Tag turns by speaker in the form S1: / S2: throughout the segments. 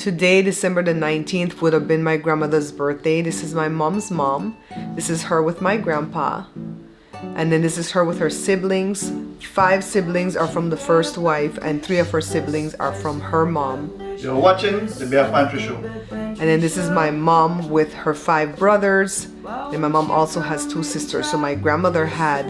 S1: Today, December the 19th, would have been my grandmother's birthday. This is my mom's mom. This is her with my grandpa. And then this is her with her siblings. 5 siblings are from the first wife, and 3 of her siblings are from her mom.
S2: You're watching the Bear Pantry Show.
S1: And then this is my mom with her 5 brothers. And my mom also has 2 sisters. So my grandmother had,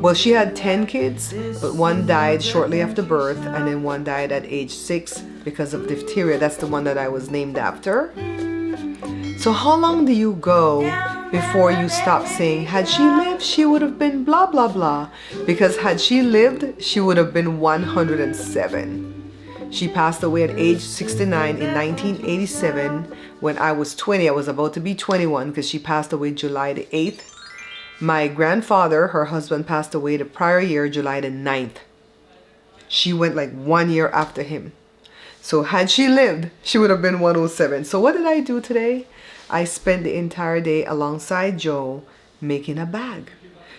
S1: well, she had 10 kids, but 1 died shortly after birth, and then 1 died at age 6 because of diphtheria. That's the one that I was named after. So how long do you go before you stop saying, had she lived, she would have been blah, blah, blah? Because had she lived, she would have been 107. She passed away at age 69 in 1987 when I was 20. I was about to be 21 because she passed away July the 8th. My grandfather, her husband, passed away the prior year, July the 9th. She went like 1 year after him. So had she lived, she would have been 107. So what did I do today? I spent the entire day alongside Joe making a bag.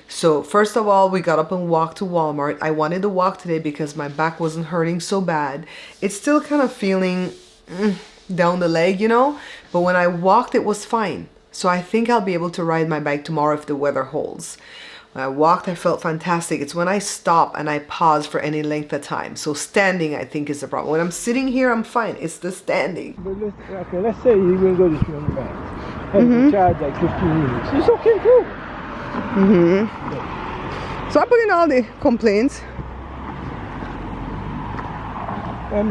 S1: So first of all, we got up and walked to Walmart. I wanted to walk today because my back wasn't hurting so bad. It's still kind of feeling down the leg, you know, but when I walked, it was fine. So I think I'll be able to ride my bike tomorrow if the weather holds. When I walked, I felt fantastic. It's when I stop and I pause for any length of time. So standing, I think, is the problem. When I'm sitting here, I'm fine. It's the standing.
S3: But let's say you're going to go to swim back. And charge like 15 minutes. It's okay too.
S1: So I put in all the complaints.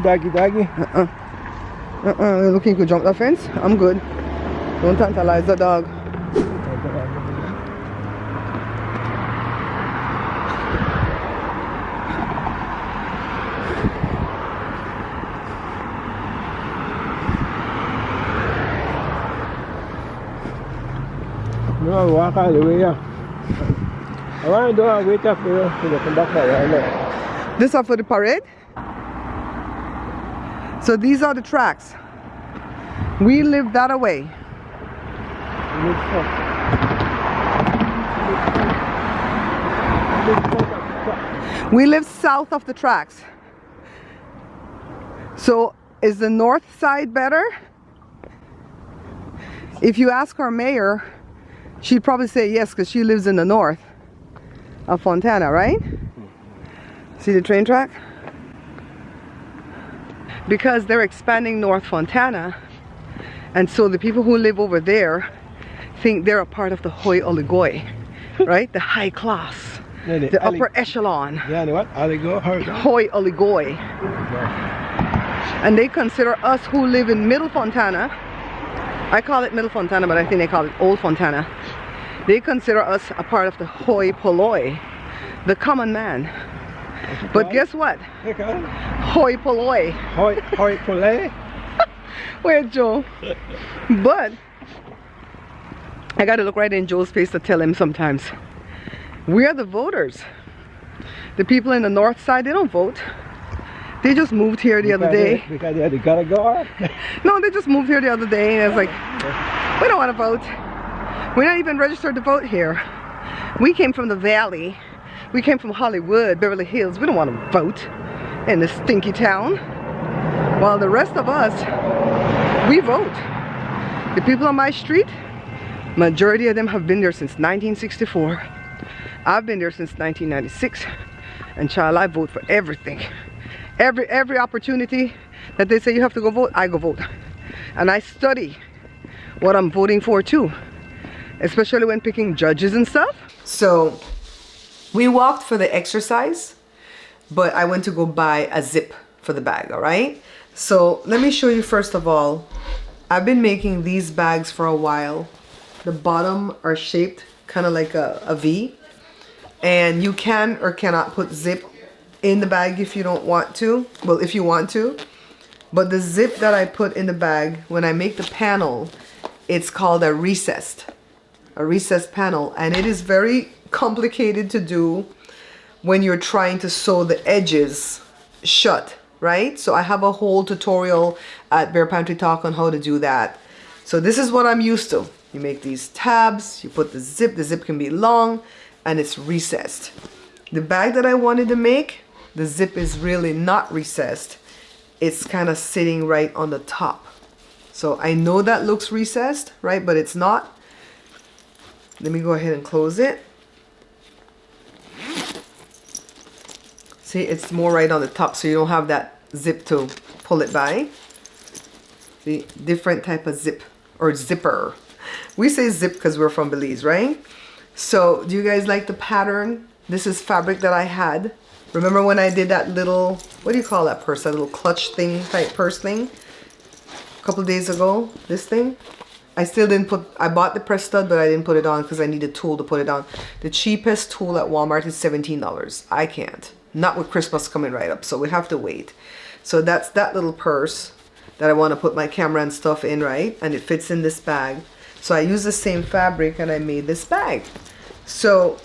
S3: Doggy.
S1: You're looking to jump the fence? I'm good. Don't tantalize the dog.
S3: No, walk all the way up. I want to do a wait up for the conductor right now.
S1: This are for the parade? So these are the tracks. We live that away. We live south of the tracks. So is the north side better? If you ask our mayor, she'd probably say yes because she lives in the north of Fontana, right? See the train track? Because they're expanding North Fontana, and so the people who live over there think they're a part of the hoi oligoi, right? The high class, the upper echelon.
S3: Yeah, what?
S1: Hoi oligoi. And they consider us who live in Middle Fontana, I call it Middle Fontana, but I think they call it Old Fontana. They consider us a part of the hoi polloi, the common man. But guess what? Hoi polloi.
S3: Hoi polloi?
S1: Where's Joe? But I gotta look right in Joe's face to tell him sometimes. We are the voters. The people in the north side, they don't vote. They just moved here the other day.
S3: Because they gotta go?
S1: No, they just moved here the other day and it's like, we don't want to vote. We're not even registered to vote here. We came from the valley. We came from Hollywood, Beverly Hills. We don't want to vote in this stinky town. While the rest of us, we vote. The people on my street, majority of them have been there since 1964. I've been there since 1996. And child, I vote for everything. Every opportunity that they say you have to go vote, I go vote. And I study what I'm voting for too. Especially when picking judges and stuff. So we walked for the exercise, but I went to go buy a zip for the bag, all right? So let me show you first of all, I've been making these bags for a while. The bottom are shaped kind of like a V, and you can or cannot put zip in the bag if you don't want to. Well, if you want to, but the zip that I put in the bag, when I make the panel, it's called a recessed panel, and it is very complicated to do when you're trying to sew the edges shut, right? So I have a whole tutorial at Bear Pantry Talk on how to do that. So this is what I'm used to. You make these tabs, you put the zip can be long, and it's recessed. The bag that I wanted to make, the zip is really not recessed. It's kind of sitting right on the top. So I know that looks recessed, right? But it's not. Let me go ahead and close it. See, it's more right on the top, so you don't have that zip to pull it by. See, different type of zip or zipper. We say zip because we're from Belize, right? So do you guys like the pattern? This is fabric that I had. Remember when I did that little, what do you call that purse? That little clutch thing, type purse thing? A couple of days ago, this thing. I still didn't put, I bought the press stud, but I didn't put it on because I need a tool to put it on. The cheapest tool at Walmart is $17. I can't. Not with Christmas coming right up, so we have to wait. So that's that little purse that I want to put my camera and stuff in, right? And it fits in this bag. So I use the same fabric and I made this bag. So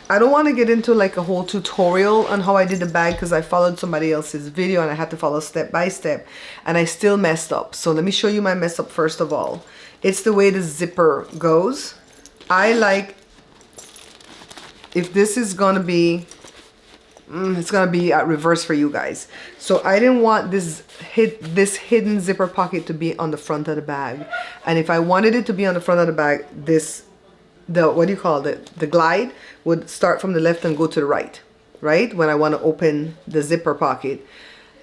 S1: I don't want to get into like a whole tutorial on how I did the bag because I followed somebody else's video and I had to follow step by step and I still messed up. So let me show you my mess up first of all. It's the way the zipper goes. I like, if this is gonna be, it's gonna be at reverse for you guys. So I didn't want this hidden zipper pocket to be on the front of the bag. And if I wanted it to be on the front of the bag, what do you call it? The glide would start from the left and go to the right, right? When I want to open the zipper pocket,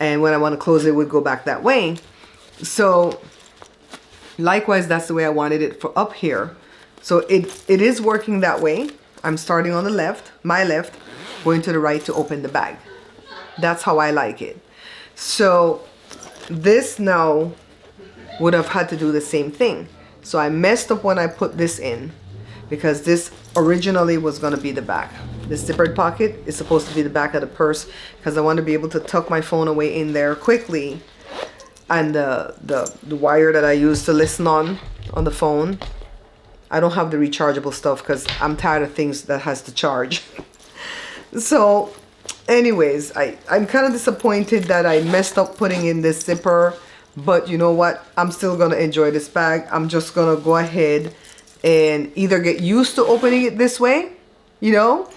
S1: and when I want to close it, it would go back that way. So likewise, that's the way I wanted it for up here. So it is working that way. I'm starting on the left, my left, going to the right to open the bag. That's how I like it. So this now would have had to do the same thing. So I messed up when I put this in because this originally was going to be the back. This zippered pocket is supposed to be the back of the purse because I want to be able to tuck my phone away in there quickly. And the wire that I use to listen on the phone, I don't have the rechargeable stuff because I'm tired of things that has to charge. So anyways, I'm kind of disappointed that I messed up putting in this zipper, but you know what? I'm still going to enjoy this bag. I'm just going to go ahead and either get used to opening it this way, you know,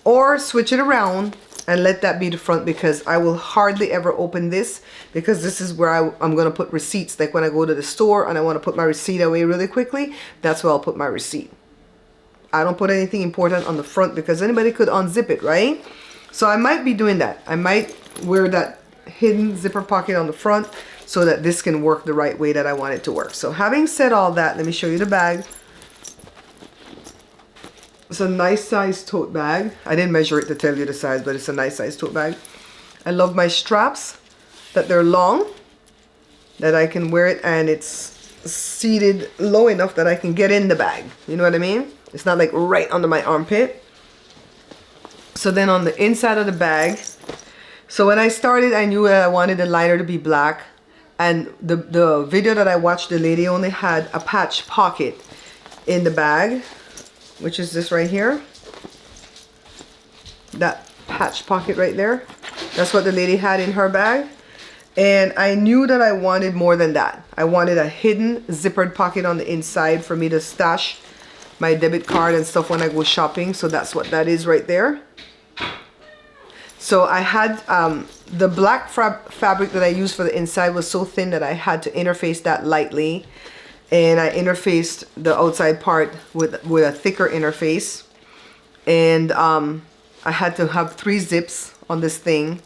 S1: or switch it around and let that be the front because I will hardly ever open this because this is where I'm going to put receipts. Like when I go to the store and I want to put my receipt away really quickly, that's where I'll put my receipt. I don't put anything important on the front because anybody could unzip it, right? So I might be doing that. I might wear that hidden zipper pocket on the front so that this can work the right way that I want it to work. So having said all that, let me show you the bag. It's a nice size tote bag. I didn't measure it to tell you the size, but it's a nice size tote bag. I love my straps, that they're long, that I can wear it and it's seated low enough that I can get in the bag. You know what I mean? It's not like right under my armpit. So then on the inside of the bag, so when I started, I knew I wanted the liner to be black. And the video that I watched, the lady only had a patch pocket in the bag, which is this right here. That patch pocket right there. That's what the lady had in her bag. And I knew that I wanted more than that. I wanted a hidden zippered pocket on the inside for me to stash my debit card and stuff when I go shopping. So that's what that is right there. So I had the black fabric that I used for the inside was so thin that I had to interface that lightly. And I interfaced the outside part with a thicker interface. And I had to have 3 zips on this thing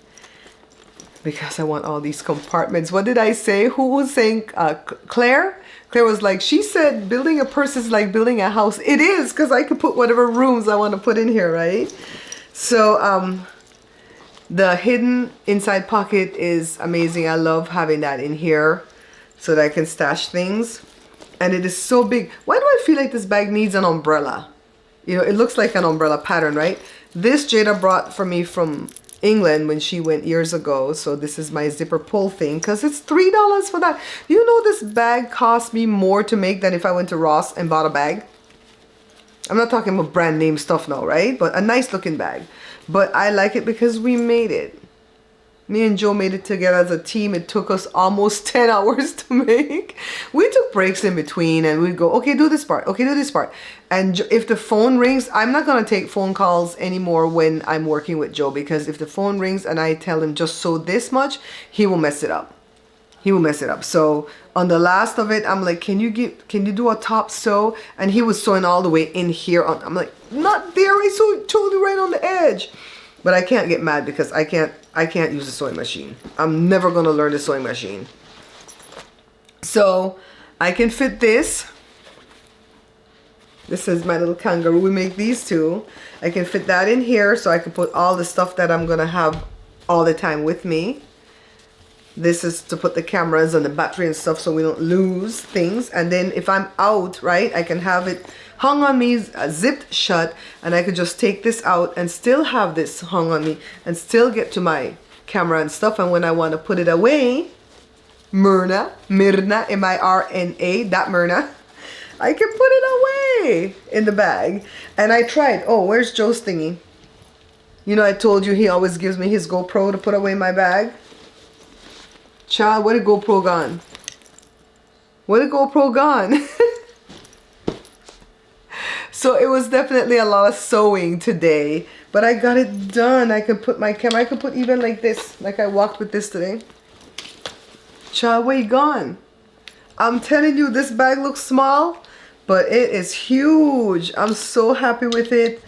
S1: because I want all these compartments. What did I say? Who was saying? Claire? Claire was like, she said building a purse is like building a house. It is, because I could put whatever rooms I want to put in here, right? So the hidden inside pocket is amazing. I love having that in here so that I can stash things. And it is so big. Why do I feel like this bag needs an umbrella? You know, it looks like an umbrella pattern, right? This Jada brought for me from England when she went years ago. So this is my zipper pull thing because it's $3 for that. You know, this bag cost me more to make than if I went to Ross and bought a bag. I'm not talking about brand name stuff now, right? But a nice looking bag. But I like it because we made it. Me and Joe made it together as a team. It took us almost 10 hours to make. We took breaks in between and we'd go, okay, do this part. Okay, do this part. And if the phone rings, I'm not going to take phone calls anymore when I'm working with Joe, because if the phone rings and I tell him just sew this much, he will mess it up. he will mess it up. So on the last of it, I'm like, can you do a top sew? And he was sewing all the way in here. I'm like, not there. I sewed totally right on the edge. But I can't get mad because I can't use a sewing machine. I'm never gonna learn the sewing machine. So I can fit this. This is my little kangaroo. We make these two. I can fit that in here so I can put all the stuff that I'm gonna have all the time with me. This is to put the cameras and the battery and stuff so we don't lose things. And then if I'm out, right, I can have it hung on me, zipped shut, and I could just take this out and still have this hung on me and still get to my camera and stuff. And when I want to put it away, Mirna, M-I-R-N-A, that Mirna, I can put it away in the bag. And I tried. Oh, where's Joe's thingy? You know, I told you he always gives me his GoPro to put away in my bag. Child, where the GoPro gone? Where the GoPro gone? So it was definitely a lot of sewing today, but I got it done. I could put my camera, I could put even like this, like I walked with this today. Child, where you gone? I'm telling you, this bag looks small, but it is huge. I'm so happy with it.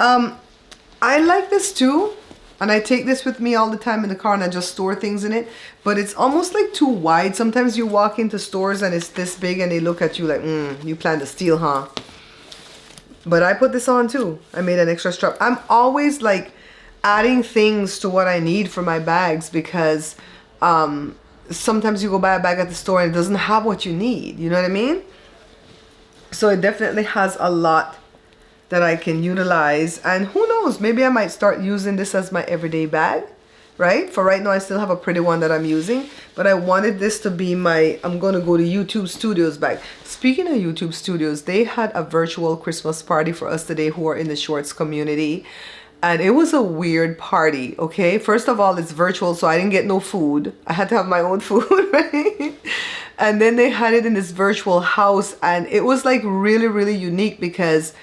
S1: I like this too. And I take this with me all the time in the car and I just store things in it. But it's almost like too wide. Sometimes you walk into stores and it's this big and they look at you like, you plan to steal, huh? But I put this on too. I made an extra strap. I'm always like adding things to what I need for my bags because sometimes you go buy a bag at the store and it doesn't have what you need. You know what I mean? So it definitely has a lot that I can utilize, and who knows, maybe I might start using this as my everyday bag, right? For right now I still have a pretty one that I'm using, but I wanted this to be my, I'm gonna go to YouTube Studios bag. Speaking of YouTube Studios, they had a virtual Christmas party for us today who are in the shorts community, and it was a weird party. Okay, first of all, it's virtual, so I didn't get no food. I had to have my own food, right? And then they had it in this virtual house, and it was like really unique because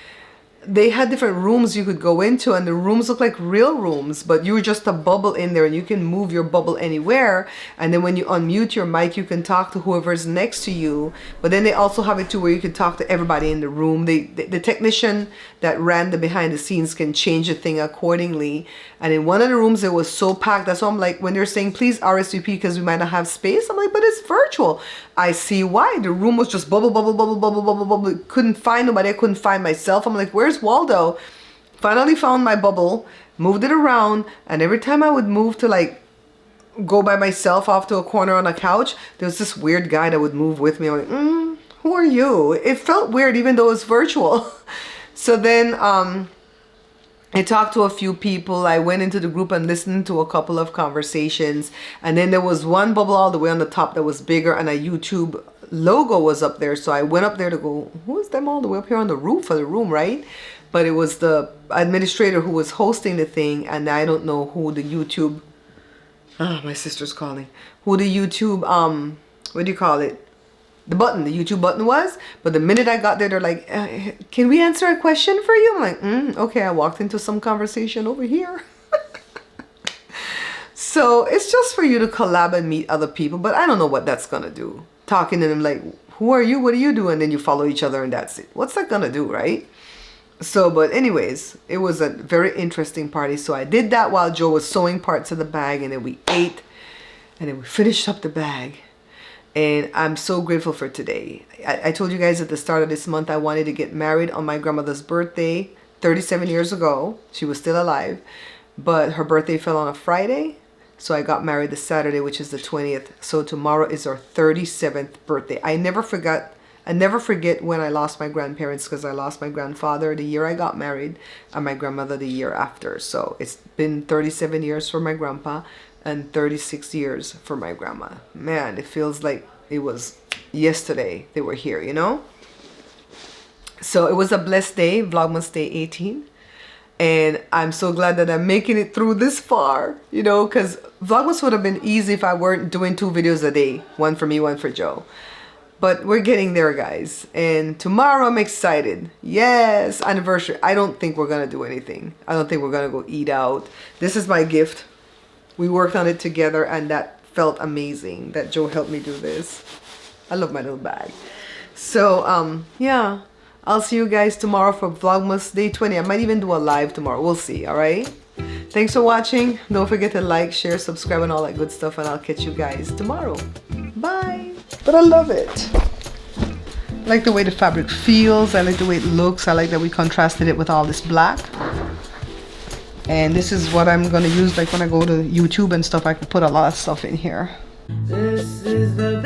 S1: they had different rooms you could go into, and the rooms look like real rooms, but you were just a bubble in there and you can move your bubble anywhere. And then when you unmute your mic, you can talk to whoever's next to you. But then they also have it too where you can talk to everybody in the room. The technician that ran the behind the scenes can change the thing accordingly. And in one of the rooms, it was so packed. That's why I'm like, when they're saying, please RSVP because we might not have space, I'm like, but it's virtual. I see why. The room was just bubble. Couldn't find nobody. I couldn't find myself. I'm like, where's Waldo? Finally found my bubble, moved it around, and every time I would move to like go by myself off to a corner on a couch, there was this weird guy that would move with me. I'm like, who are you? It felt weird even though it's virtual. So then I talked to a few people. I went into the group and listened to a couple of conversations. And then there was one bubble all the way on the top that was bigger and a YouTube logo was up there. So I went up there to go, who is them all the way up here on the roof of the room, right? But it was the administrator who was hosting the thing. And I don't know who the YouTube, my sister's calling, who the YouTube, what do you call it? The YouTube button was. But the minute I got there, they're like, can we answer a question for you? I'm like, okay. I walked into some conversation over here. So it's just for you to collab and meet other people, but I don't know what that's gonna do. Talking to them like, who are you? What do you do? And then you follow each other and that's it. What's that gonna do, right? So, but anyways, it was a very interesting party. So I did that while Joe was sewing parts of the bag, and then we ate and then we finished up the bag. And I'm so grateful for today. I told you guys at the start of this month, I wanted to get married on my grandmother's birthday 37 years ago. She was still alive, but her birthday fell on a Friday. So I got married this Saturday, which is the 20th. So tomorrow is our 37th birthday. I never forget when I lost my grandparents, because I lost my grandfather the year I got married and my grandmother the year after. So it's been 37 years for my grandpa and 36 years for my grandma. Man, it feels like it was yesterday they were here, you know? So it was a blessed day, Vlogmas day 18. And I'm so glad that I'm making it through this far, you know, because Vlogmas would have been easy if I weren't doing 2 videos a day. One for me, one for Joe. But we're getting there, guys. And tomorrow I'm excited. Yes, anniversary. I don't think we're going to do anything. I don't think we're going to go eat out. This is my gift. We worked on it together, and that felt amazing that Joe helped me do this. I love my little bag. So yeah, I'll see you guys tomorrow for Vlogmas Day 20. I might even do a live tomorrow. We'll see, all right? Thanks for watching. Don't forget to like, share, subscribe, and all that good stuff, and I'll catch you guys tomorrow. Bye. But I love it. I like the way the fabric feels. I like the way it looks. I like that we contrasted it with all this black. And this is what I'm gonna use, like when I go to YouTube and stuff. I can put a lot of stuff in here. This is the